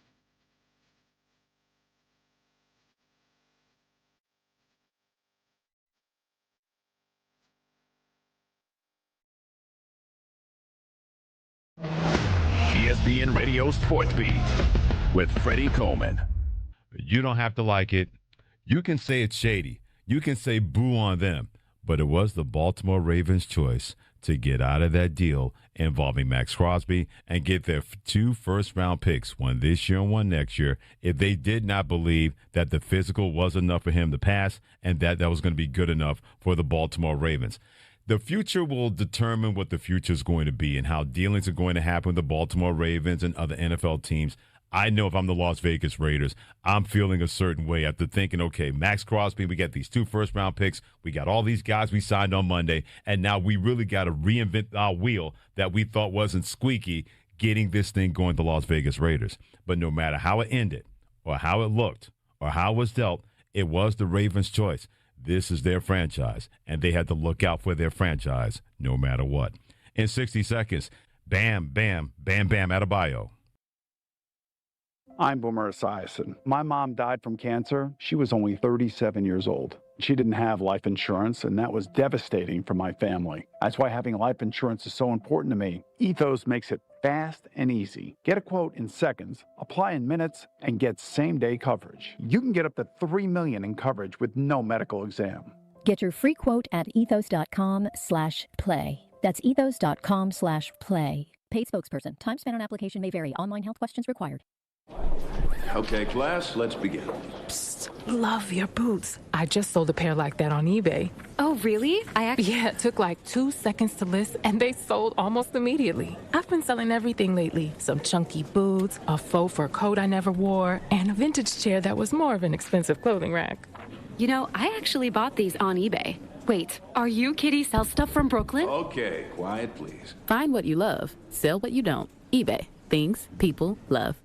ESPN Radio Sports Beat with Freddie Coleman. You don't have to like it. You can say it's shady. You can say boo on them. But it was the Baltimore Ravens' choice to get out of that deal involving Max Crosby and get their 2 first-round picks, one this year and one next year, if they did not believe that the physical was enough for him to pass and that was going to be good enough for the Baltimore Ravens. The future will determine what the future is going to be and how dealings are going to happen with the Baltimore Ravens and other NFL teams. I know if I'm the Las Vegas Raiders, I'm feeling a certain way after thinking, okay, Max Crosby, we got these 2 first-round picks. We got all these guys we signed on Monday, and now we really got to reinvent our wheel that we thought wasn't squeaky, getting this thing going to Las Vegas Raiders. But no matter how it ended or how it looked or how it was dealt, it was the Ravens' choice. This is their franchise, and they had to look out for their franchise no matter what. In 60 seconds, bam, bam, bam, bam, Adebayo. I'm Boomer Esiason. My mom died from cancer. She was only 37 years old. She didn't have life insurance, and that was devastating for my family. That's why having life insurance is so important to me. Ethos makes it fast and easy. Get a quote in seconds, apply in minutes, and get same-day coverage. You can get up to $3 million in coverage with no medical exam. Get your free quote at ethos.com/play. That's ethos.com/play. Paid spokesperson. Time spent on application may vary. Online health questions required. Okay, class, let's begin. Psst, love your boots. I just sold a pair like that on eBay. Oh, really? Yeah, it took like 2 seconds to list, and they sold almost immediately. I've been selling everything lately. Some chunky boots, a faux fur coat I never wore, and a vintage chair that was more of an expensive clothing rack. You know, I actually bought these on eBay. Wait, are you Kitty Sell Stuff from Brooklyn? Okay, quiet, please. Find what you love. Sell what you don't. eBay. Things people love.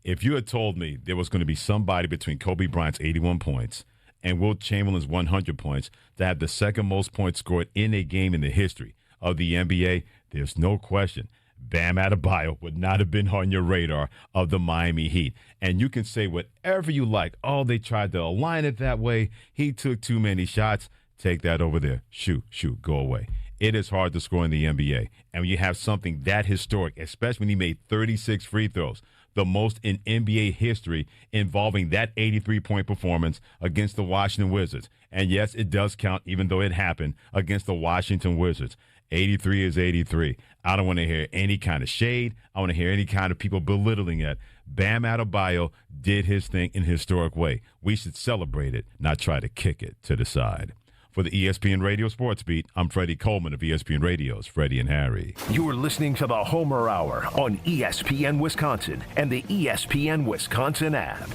If you had told me there was going to be somebody between Kobe Bryant's 81 points and Wilt Chamberlain's 100 points to have the second most points scored in a game in the history of the NBA, there's no question Bam Adebayo would not have been on your radar of the Miami Heat. And you can say whatever you like. Oh, they tried to align it that way. He took too many shots. Take that over there. Shoot, go away. It is hard to score in the NBA. And when you have something that historic, especially when he made 36 free throws, the most in NBA history involving that 83-point performance against the Washington Wizards. And yes, it does count, even though it happened against the Washington Wizards. 83 is 83. I don't want to hear any kind of shade. I want to hear any kind of people belittling it. Bam Adebayo did his thing in a historic way. We should celebrate it, not try to kick it to the side. For the ESPN Radio Sports Beat, I'm Freddie Coleman of ESPN Radio's Freddie and Harry. You're listening to the Homer Hour on ESPN Wisconsin and the ESPN Wisconsin app.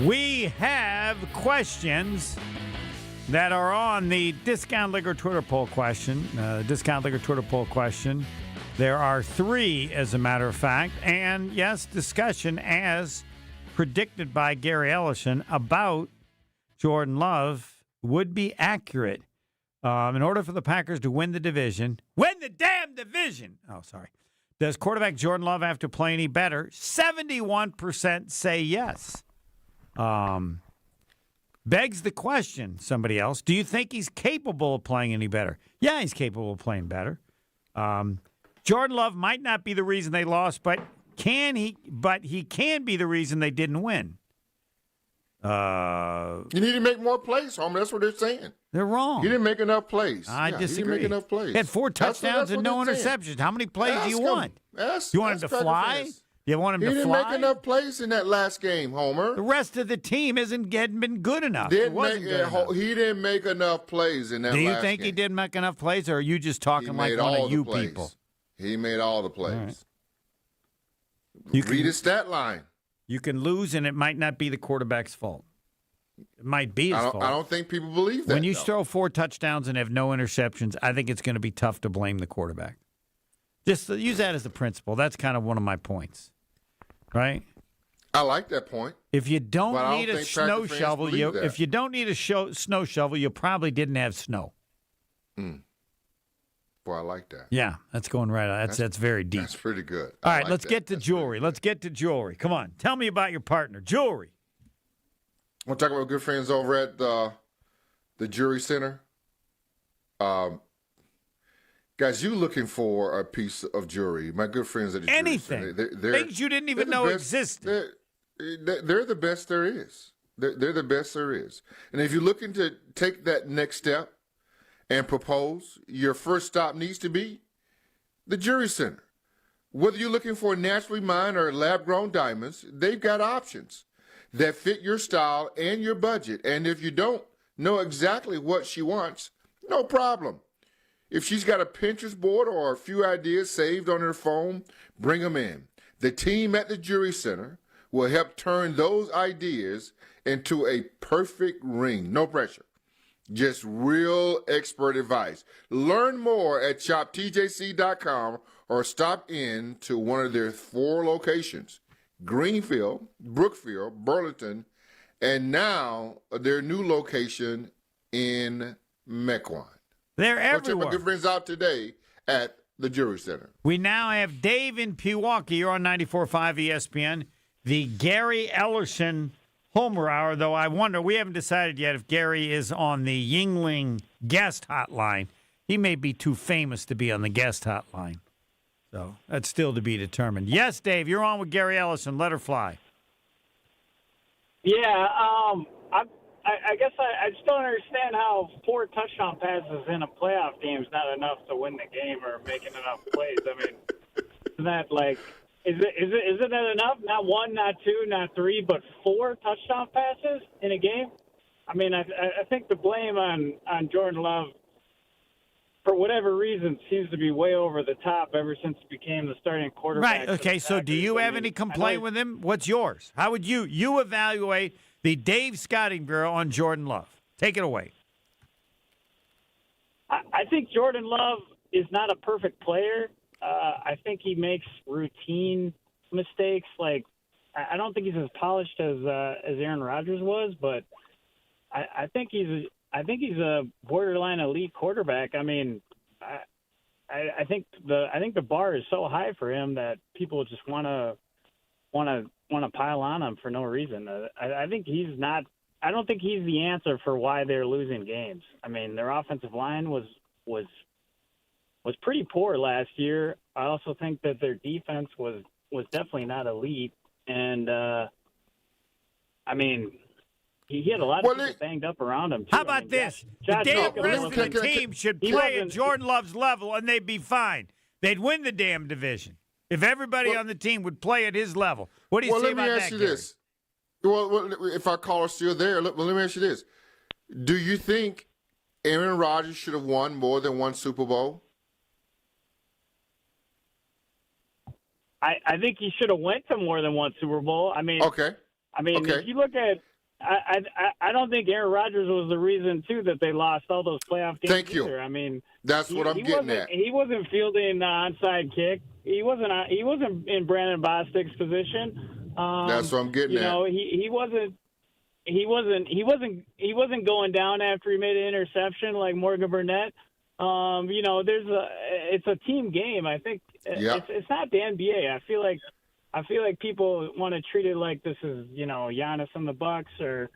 We have questions that are on the Discount Liquor Twitter poll question. There are 3, as a matter of fact, and yes, discussion as predicted by Gary Ellerson about Jordan Love would be accurate. In order for the Packers to win the division, does quarterback Jordan Love have to play any better? 71% say yes. Begs the question, somebody else, do you think he's capable of playing any better? Yeah, he's capable of playing better. Jordan Love might not be the reason they lost, but he can be the reason they didn't win. You need to make more plays, Homer. That's what they're saying. They're wrong. You didn't make enough plays. I disagree. You didn't make enough plays. He had 4 touchdowns and no interceptions. How many plays do you want? You want him to fly? You want him to fly? He didn't make enough plays in that last game, Homer. The rest of the team hadn't been good enough. He didn't make enough plays in that last game. Do you think he didn't make enough plays, or are you just talking like one of you people? He made all the plays. Right. Read his stat line. You can lose, and it might not be the quarterback's fault. It might be his fault. I don't think people believe that. When you throw 4 touchdowns and have no interceptions, I think it's going to be tough to blame the quarterback. Just use that as the principle. That's kind of one of my points, right? I like that point. If you don't need a snow shovel, you probably didn't have snow. Boy, I like that. Yeah, that's going right. That's very deep. That's pretty good. All right, let's get to jewelry. Come on. Tell me about your partner. Jewelry. I want to talk about good friends over at the Jewelry Center. Guys, you looking for a piece of jewelry? My good friends at the Anything. Jewelry Center, Things you didn't even know existed. They're the best there is. They're the best there is. And if you're looking to take that next step and propose, your first stop needs to be the Jewelry Center. Whether you're looking for naturally mined or lab-grown diamonds, they've got options that fit your style and your budget. And if you don't know exactly what she wants, no problem. If she's got a Pinterest board or a few ideas saved on her phone, bring them in. The team at the Jewelry Center will help turn those ideas into a perfect ring. No pressure. Just real expert advice. Learn more at shoptjc.com or stop in to one of their 4 locations: Greenfield, Brookfield, Burlington, and now their new location in Mequon. They're Go check everywhere. my good friends out today at the Jewelry Center. We now have Dave in Pewaukee. You're on 94.5 ESPN. The Gary Ellerson Homer Hour, though I wonder, we haven't decided yet if Gary is on the Yingling guest hotline. He may be too famous to be on the guest hotline. So that's still to be determined. Yes, Dave, you're on with Gary Ellerson. Let her fly. Yeah, I guess I just don't understand how 4 touchdown passes in a playoff game is not enough to win the game or making enough plays. I mean, isn't that like, isn't that enough? Not 1, not 2, not 3, but 4 touchdown passes in a game? I mean, I think the blame on Jordan Love, for whatever reason, seems to be way over the top ever since he became the starting quarterback. Right. Okay, so do you have any complaint with him? What's yours? How would you evaluate the Dave Scouting Bureau on Jordan Love? Take it away. I think Jordan Love is not a perfect player. I think he makes routine mistakes. Like, I don't think he's as polished as Aaron Rodgers was, but I think he's a borderline elite quarterback. I mean, I think the bar is so high for him that people just want to pile on him for no reason. I think he's not. I don't think he's the answer for why they're losing games. I mean, their offensive line was pretty poor last year. I also think that their defense was definitely not elite. And I mean, he had a lot of people banged up around him, too. How about this? The damn rest of the team should play at Jordan Love's level, and they'd be fine. They'd win the damn division if everybody on the team would play at his level. What do you say about that, Let me ask you this. Well, if our caller's still there, let me ask you this. Do you think Aaron Rodgers should have won more than 1 Super Bowl? I think he should have went to more than 1 Super Bowl. I mean, if you look at, I don't think Aaron Rodgers was the reason too that they lost all those playoff games. Thank you. Either. I mean, that's what I'm getting at. He wasn't fielding the onside kick. He wasn't in Brandon Bostic's position. That's what I'm getting at. You know, he wasn't going down after he made an interception like Morgan Burnett. You know, it's a team game. I think it's not the NBA. I feel like people want to treat it like this is, you know, Giannis and the Bucks, or,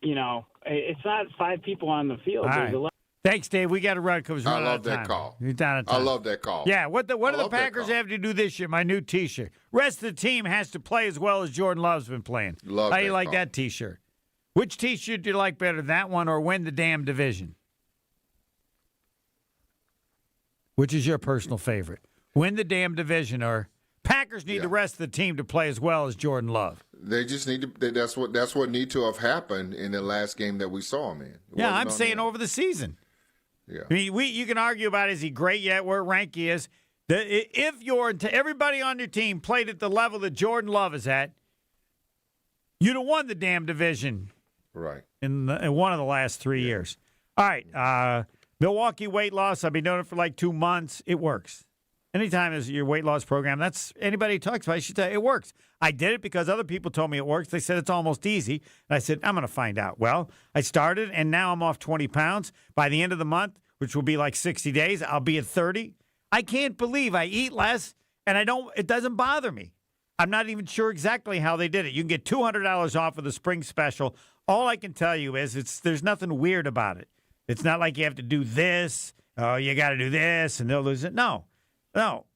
you know, it's not 5 people on the field. All right. Thanks, Dave. We got to run because I love that call. You're down of time. I love that call. Yeah. What do the Packers have to do this year? My new T-shirt. Rest of the team has to play as well as Jordan Love's been playing. How do you like that T-shirt? Which T-shirt do you like better, that one or win the damn division? Which is your personal favorite? Win the damn division, or Packers need the rest of the team to play as well as Jordan Love? They just need to. That's what need to have happened in the last game that we saw him in. Yeah, I'm saying over the season. Yeah. I mean, you can argue about is he great yet, where rank he is. If everybody on your team played at the level that Jordan Love is at, you'd have won the damn division. Right. In one of the last 3 years. All right. Milwaukee weight loss. I've been doing it for like 2 months. It works. Anytime there's your weight loss program, that's anybody who talks about it should tell you it works. I did it because other people told me it works. They said it's almost easy. And I said, I'm going to find out. Well, I started, and now I'm off 20 pounds. By the end of the month, which will be like 60 days, I'll be at 30. I can't believe I eat less, and it doesn't bother me. I'm not even sure exactly how they did it. You can get $200 off of the spring special. All I can tell you is there's nothing weird about it. It's not like you have to do this oh, you got to do this, and they'll lose it. No.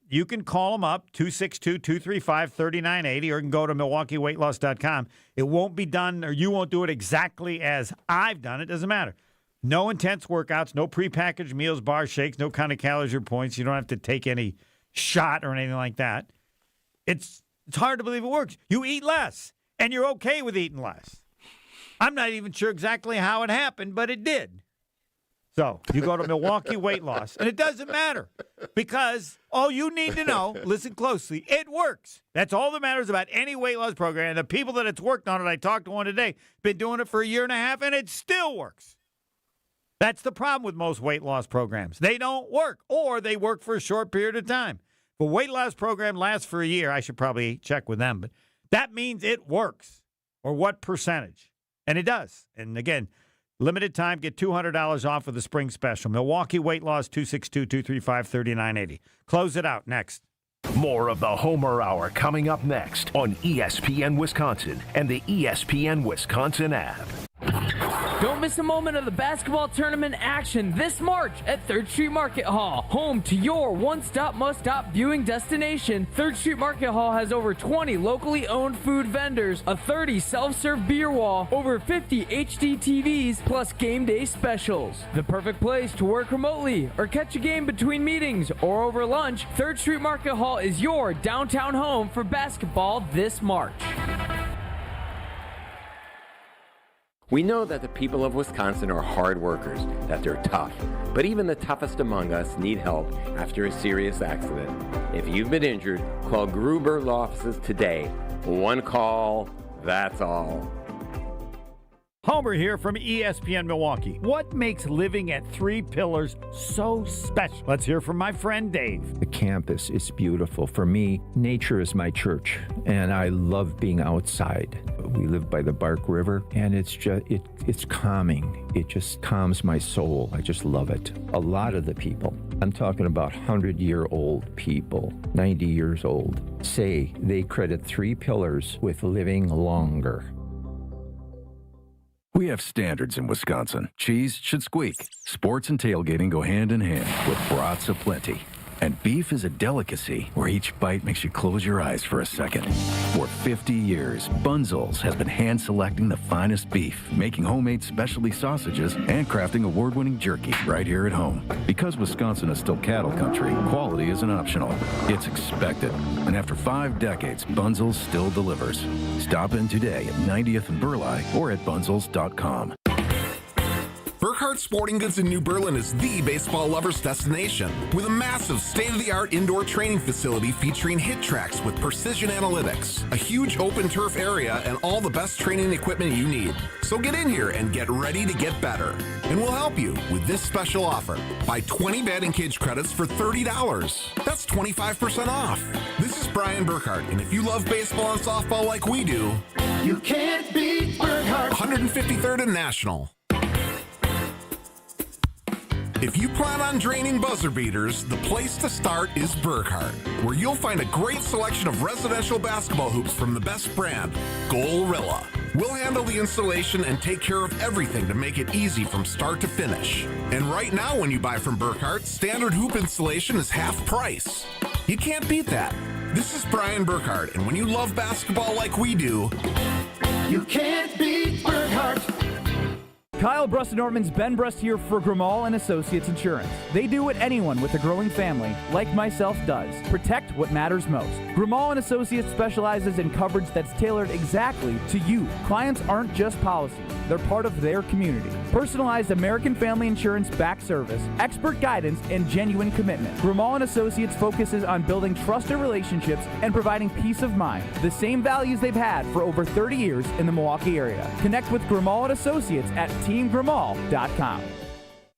You can call them up, 262-235-3980, or you can go to MilwaukeeWeightLoss.com. It won't be done, or you won't do it exactly as I've done. It doesn't matter. No intense workouts, no prepackaged meals, bars, shakes, no kind of calories or points. You don't have to take any shot or anything like that. It's hard to believe it works. You eat less, and you're okay with eating less. I'm not even sure exactly how it happened, but it did. So you go to Milwaukee Weight Loss, and it doesn't matter because all you need to know, listen closely, it works. That's all that matters about any weight loss program. And the people that it's worked on it, I talked to one today, been doing it for a year and a half, and it still works. That's the problem with most weight loss programs. They don't work, or they work for a short period of time. If a weight loss program lasts for a year, I should probably check with them, but that means it works, or what percentage. And it does. And again, limited time, get $200 off with the spring special. Milwaukee Weight Loss, 262-235-3980. Close it out next. More of the Homer Hour coming up next on ESPN Wisconsin and the ESPN Wisconsin app. Don't miss a moment of the basketball tournament action this March at 3rd Street Market Hall. Home to your one-stop, must-stop viewing destination, 3rd Street Market Hall has over 20 locally owned food vendors, a 30 self-serve beer wall, over 50 HD TVs, plus game day specials. The perfect place to work remotely or catch a game between meetings or over lunch, 3rd Street Market Hall is your downtown home for basketball this March. We know that the people of Wisconsin are hard workers, that they're tough, but even the toughest among us need help after a serious accident. If you've been injured, call Gruber Law Offices today. One call, that's all. Homer here from ESPN Milwaukee. What makes living at Three Pillars so special? Let's hear from my friend Dave. The campus is beautiful. For me, nature is my church, and I love being outside. We live by the Bark River, and it's calming. It just calms my soul. I just love it. A lot of the people, I'm talking about 100-year-old people, 90 years old, say they credit Three Pillars with living longer. We have standards in Wisconsin. Cheese should squeak. Sports and tailgating go hand in hand with brats aplenty. And beef is a delicacy where each bite makes you close your eyes for a second. For 50 years, Bunzel's has been hand-selecting the finest beef, making homemade specialty sausages, and crafting award-winning jerky right here at home. Because Wisconsin is still cattle country, quality isn't optional. It's expected. And after 5 decades, Bunzel's still delivers. Stop in today at 90th and Burleigh or at bunzels.com. Burkhardt Sporting Goods in New Berlin is the baseball lover's destination, with a massive state-of-the-art indoor training facility featuring hit tracks with precision analytics, a huge open turf area, and all the best training equipment you need. So get in here and get ready to get better. And we'll help you with this special offer. Buy 20 batting cage credits for $30. That's 25% off. This is Brian Burkhardt, and if you love baseball and softball like we do, you can't beat Burkhardt. 153rd and National. If you plan on draining buzzer beaters, the place to start is Burkhardt, where you'll find a great selection of residential basketball hoops from the best brand, Gorilla. We'll handle the installation and take care of everything to make it easy from start to finish. And right now when you buy from Burkhardt, standard hoop installation is half price. You can't beat that. This is Brian Burkhardt, and when you love basketball like we do, you can't beat Burkhardt. Kyle Brust-Nortman's Ben Brust here for Grimal & Associates Insurance. They do what anyone with a growing family, like myself, does. Protect what matters most. Grimal & Associates specializes in coverage that's tailored exactly to you. Clients aren't just policies. They're part of their community. Personalized American Family Insurance back service, expert guidance, and genuine commitment. Grimal & Associates focuses on building trusted relationships and providing peace of mind. The same values they've had for over 30 years in the Milwaukee area. Connect with Grimal & Associates at teamgrimal.com.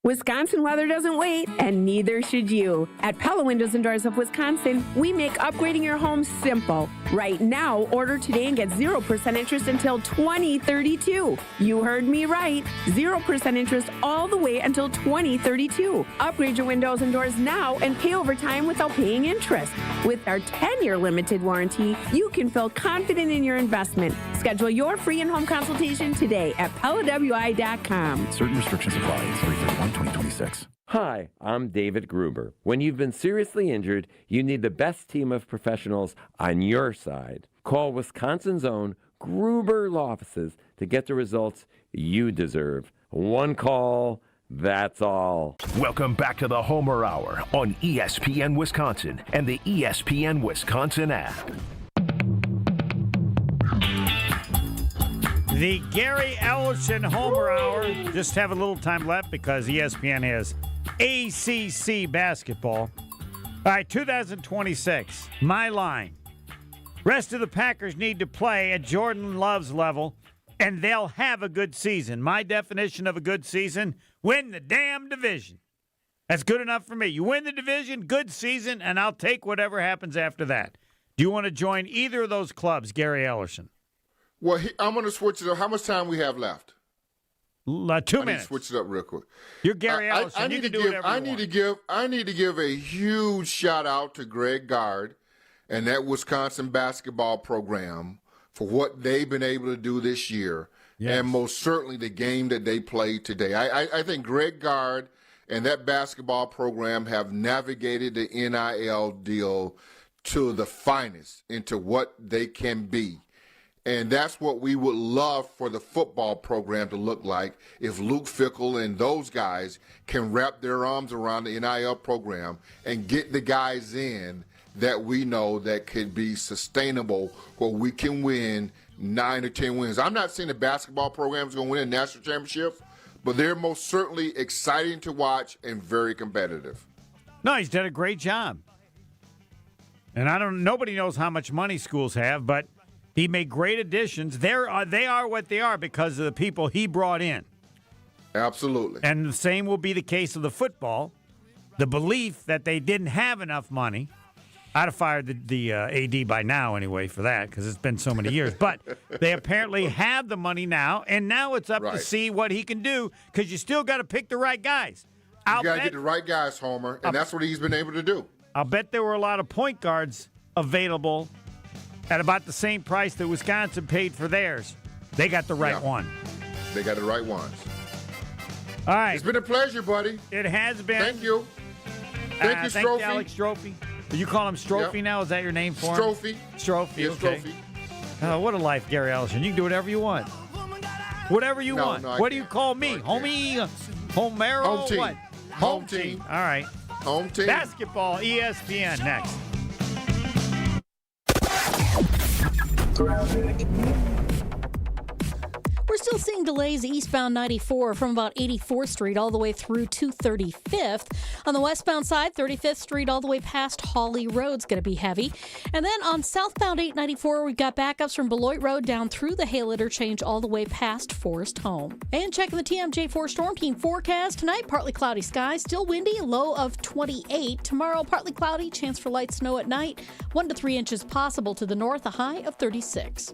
Wisconsin weather doesn't wait, and neither should you. At Pella Windows and Doors of Wisconsin, we make upgrading your home simple. Right now, order today and get 0% interest until 2032. You heard me right. 0% interest all the way until 2032. Upgrade your windows and doors now and pay over time without paying interest. With our 10-year limited warranty, you can feel confident in your investment. Schedule your free in-home consultation today at PellaWI.com. Certain restrictions apply. 3/31/2026. Hi, I'm David Gruber. When you've been seriously injured, you need the best team of professionals on your side. Call Wisconsin's own Gruber Law Offices to get the results you deserve. One call, that's all. Welcome back to the Homer Hour on ESPN Wisconsin and the ESPN Wisconsin app. The Gary Ellerson Homer Hour. Just have a little time left because ESPN has ACC basketball. All right, 2026, my line. Rest of the Packers need to play at Jordan Love's level, and they'll have a good season. My definition of a good season, win the damn division. That's good enough for me. You win the division, good season, and I'll take whatever happens after that. Do you want to join either of those clubs, Gary Ellerson? Well, I'm going to switch it up. How much time we have left? 2 minutes. Switch it up real quick. You're Gary Ellerson. You can do whatever you want. I need to give a huge shout out to Greg Gard and that Wisconsin basketball program for what they've been able to do this year, and most certainly the game that they played today. I think Greg Gard and that basketball program have navigated the NIL deal to the finest into what they can be. And that's what we would love for the football program to look like if Luke Fickell and those guys can wrap their arms around the NIL program and get the guys in that we know that could be sustainable where we can win 9 or 10 wins. I'm not saying the basketball program is going to win a national championship, but they're most certainly exciting to watch and very competitive. No, he's done a great job. And nobody knows how much money schools have, but he made great additions. They are what they are because of the people he brought in. Absolutely. And the same will be the case of the football. The belief that they didn't have enough money. I'd have fired the AD by now anyway for that because it's been so many years. But they apparently have the money now, and now it's up to see what he can do because you still got to pick the right guys. You got to get the right guys, Homer, and that's what he's been able to do. I'll bet there were a lot of point guards available at about the same price that Wisconsin paid for theirs. They got the right one. They got the right ones. All right. It's been a pleasure, buddy. It has been. Thank you. Thank you, Strophy. Alex Strophy. You call him Strophy now? Is that your name for him? Strophy. Strophy, yeah, okay. Strophy. Oh, what a life, Gary Ellerson. You can do whatever you want. Whatever you want. No, what do you call me? Homie? Homero? Home team. What? Home team. All right. Home team. Basketball, ESPN next. We're still seeing delays eastbound 94 from about 84th Street all the way through to 35th. On the westbound side, 35th Street all the way past Hawley Road's going to be heavy. And then on southbound 894, we've got backups from Beloit Road down through the Hale interchange all the way past Forest Home. And checking the TMJ4 Storm Team forecast tonight, partly cloudy skies, still windy, low of 28. Tomorrow, partly cloudy, chance for light snow at night, 1 to 3 inches possible to the north, a high of 36.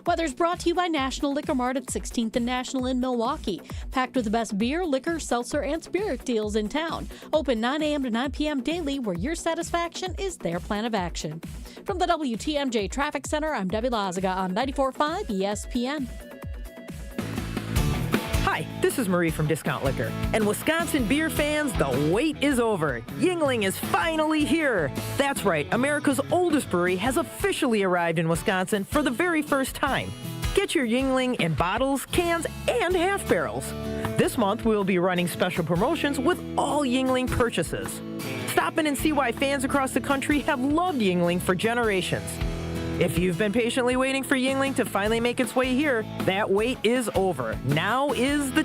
Weather's brought to you by National Liquor Mart at 16th and National in Milwaukee. Packed with the best beer, liquor, seltzer, and spirit deals in town. Open 9 a.m. to 9 p.m. daily, where your satisfaction is their plan of action. From the WTMJ Traffic Center, I'm Debbie Lazaga on 94.5 ESPN. Hi, this is Marie from Discount Liquor. And Wisconsin beer fans, the wait is over. Yuengling is finally here. That's right, America's oldest brewery has officially arrived in Wisconsin for the very first time. Get your Yuengling in bottles, cans, and half barrels. This month, we'll be running special promotions with all Yuengling purchases. Stop in and see why fans across the country have loved Yuengling for generations. If you've been patiently waiting for Yuengling to finally make its way here, that wait is over. Now is the